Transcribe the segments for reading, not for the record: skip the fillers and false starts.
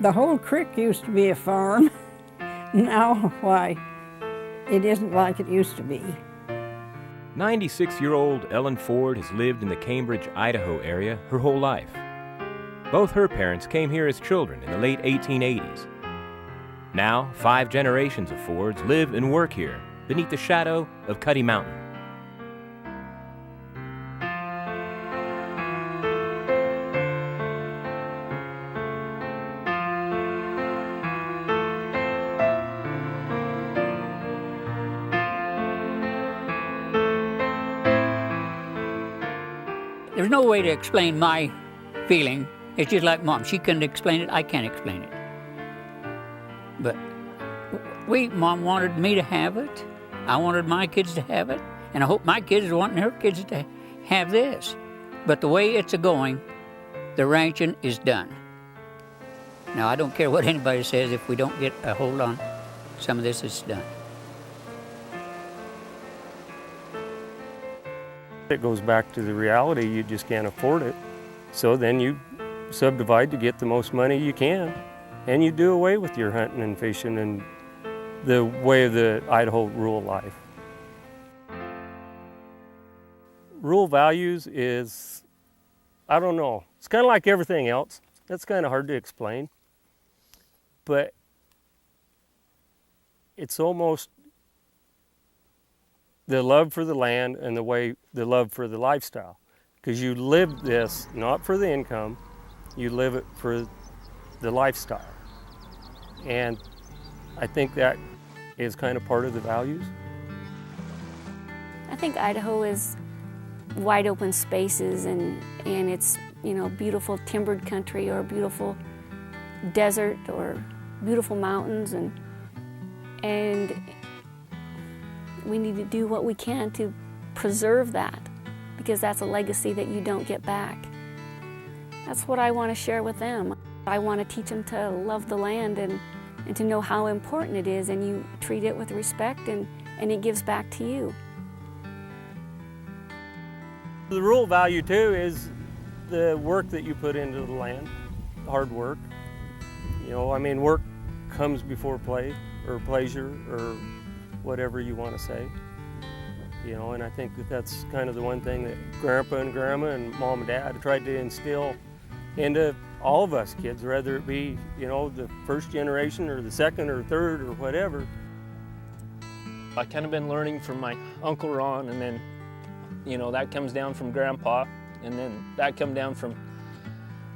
The whole creek used to be a farm. Now, why, it isn't like it used to be. 96-year-old Ellen Ford has lived in the Cambridge, Idaho area her whole life. Both her parents came here as children in the late 1880s. Now, 5 generations of Fords live and work here beneath the shadow of Cuddy Mountain. There's no way to explain my feeling. It's just like Mom. She couldn't explain it. I can't explain it. But Mom wanted me to have it. I wanted my kids to have it. And I hope my kids are wanting their kids to have this. But the way it's going, the ranching is done. Now, I don't care what anybody says. If we don't get a hold on some of this, it's done. It goes back to the reality, you just can't afford it. So then you subdivide to get the most money you can, and you do away with your hunting and fishing and the way of the Idaho rural life. Rural values is, I don't know, it's kind of like everything else. That's kind of hard to explain. But it's almost the love for the land and the love for the lifestyle. Because you live this not for the income, you live it for the lifestyle. And I think that is kind of part of the values. I think Idaho is wide open spaces and it's, beautiful timbered country or beautiful desert or beautiful mountains and we need to do what we can to preserve that because that's a legacy that you don't get back. That's what I want to share with them. I want to teach them to love the land and to know how important it is, and you treat it with respect and it gives back to you. The rural value too is the work that you put into the land, hard work. Work comes before play or pleasure or whatever you want to say. And I think that's kind of the one thing that Grandpa and Grandma and Mom and Dad tried to instill into all of us kids, whether it be, the first generation or the second or third or whatever. I kind of been learning from my Uncle Ron, and then, that comes down from Grandpa, and then that come down from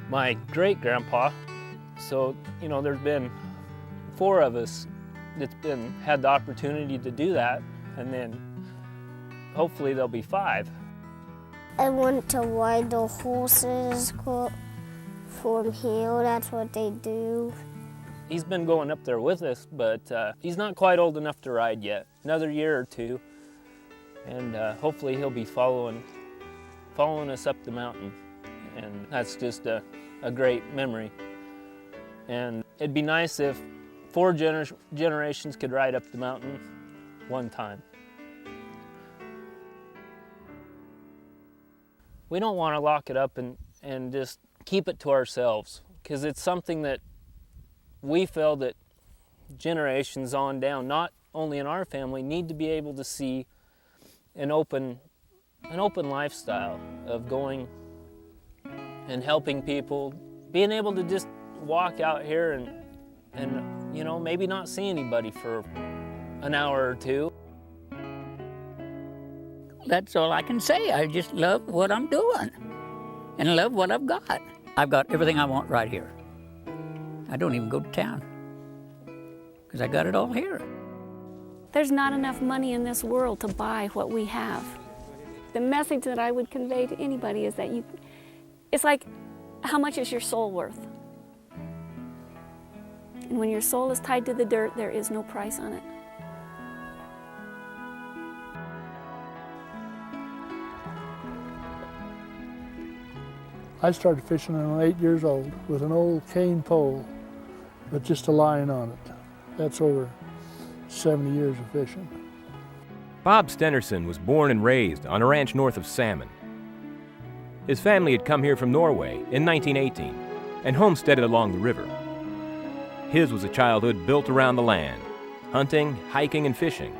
my great-grandpa. So, there's been 4 of us that's had the opportunity to do that, and then hopefully there'll be 5. I want to ride the horses from here. That's what they do. He's been going up there with us, but he's not quite old enough to ride yet. Another year or 2, and hopefully he'll be following us up the mountain, and that's just a great memory. And it'd be nice if 4 generations could ride up the mountain one time. We don't want to lock it up and just keep it to ourselves, because it's something that we feel that generations on down, not only in our family, need to be able to see an open lifestyle of going and helping people, being able to just walk out here and maybe not see anybody for an hour or 2. That's all I can say. I just love what I'm doing and love what I've got. I've got everything I want right here. I don't even go to town because I got it all here. There's not enough money in this world to buy what we have. The message that I would convey to anybody is that it's like, how much is your soul worth? And when your soul is tied to the dirt, there is no price on it. I started fishing when I was 8 years old with an old cane pole with just a line on it. That's over 70 years of fishing. Bob Stenersen was born and raised on a ranch north of Salmon. His family had come here from Norway in 1918 and homesteaded along the river. His was a childhood built around the land, hunting, hiking, and fishing.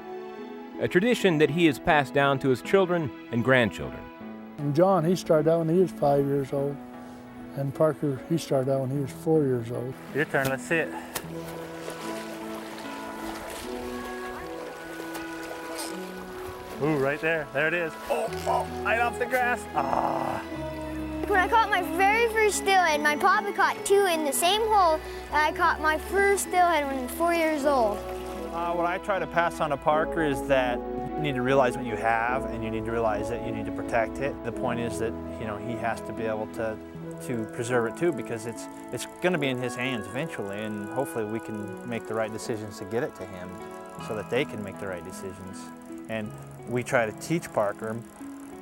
A tradition that he has passed down to his children and grandchildren. And John, he started out when he was 5 years old. And Parker, he started out when he was 4 years old. Your turn, let's see it. Ooh, right there. There it is. Oh, right off the grass. Ah. When I caught my very first steelhead, my papa caught 2 in the same hole that I caught my first steelhead when I was 4 years old. What I try to pass on to Parker is that you need to realize what you have, and you need to realize that you need to protect it. The point is that, you know, he has to be able to preserve it too, because it's going to be in his hands eventually, and hopefully we can make the right decisions to get it to him so that they can make the right decisions. And we try to teach Parker,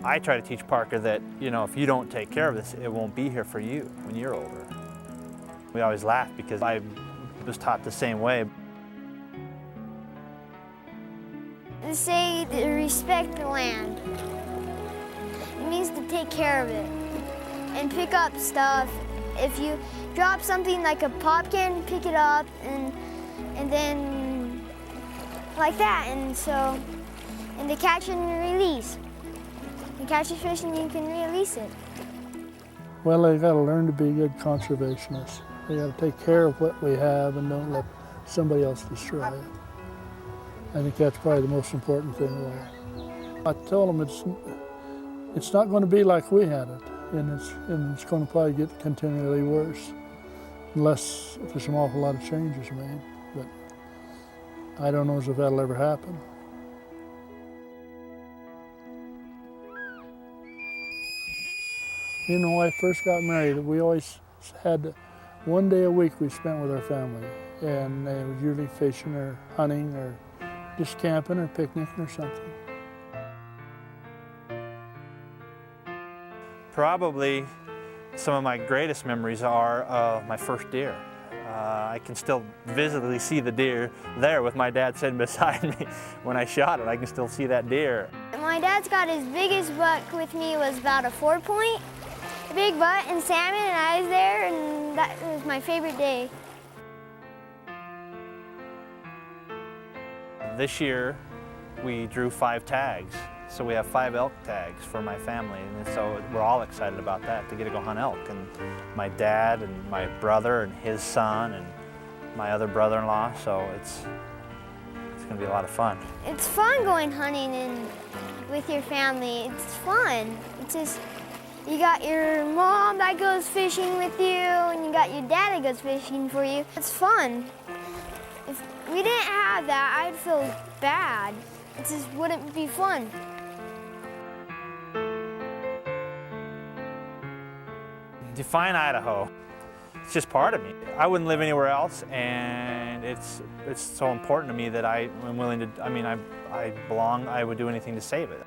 I try to teach Parker that, you know, if you don't take care of this, it won't be here for you when you're older. We always laugh because I was taught the same way. They say to respect the land. It means to take care of it and pick up stuff. If you drop something like a pop can, pick it up and then like that, and to catch and release. You catch a fish and you can release it. Well, they got to learn to be good conservationists. They got to take care of what we have and don't let somebody else destroy it. I think that's probably the most important thing of all. I told them it's not going to be like we had it, and it's going to probably get continually worse, unless there's an awful lot of changes made. But I don't know if that'll ever happen. You know, when I first got married, we always had 1 day a week we spent with our family, and it was usually fishing or hunting or just camping or picnicking or something. Probably some of my greatest memories are my first deer. I can still visibly see the deer there with my dad sitting beside me. When I shot it, I can still see that deer. My dad's got his biggest buck with me was about a 4-point. A big butt and salmon, and I was there, and that was my favorite day. This year, we drew 5 tags. So we have 5 elk tags for my family, and so we're all excited about that, to get to go hunt elk. And my dad and my brother and his son and my other brother-in-law, so it's gonna be a lot of fun. It's fun going hunting with your family. It's fun. It's just, you got your mom that goes fishing with you, and you got your dad that goes fishing for you. It's fun. If we didn't have that, I'd feel bad. It just wouldn't be fun. Define Idaho. It's just part of me. I wouldn't live anywhere else, and it's so important to me that I am willing to, I mean, I belong, I would do anything to save it.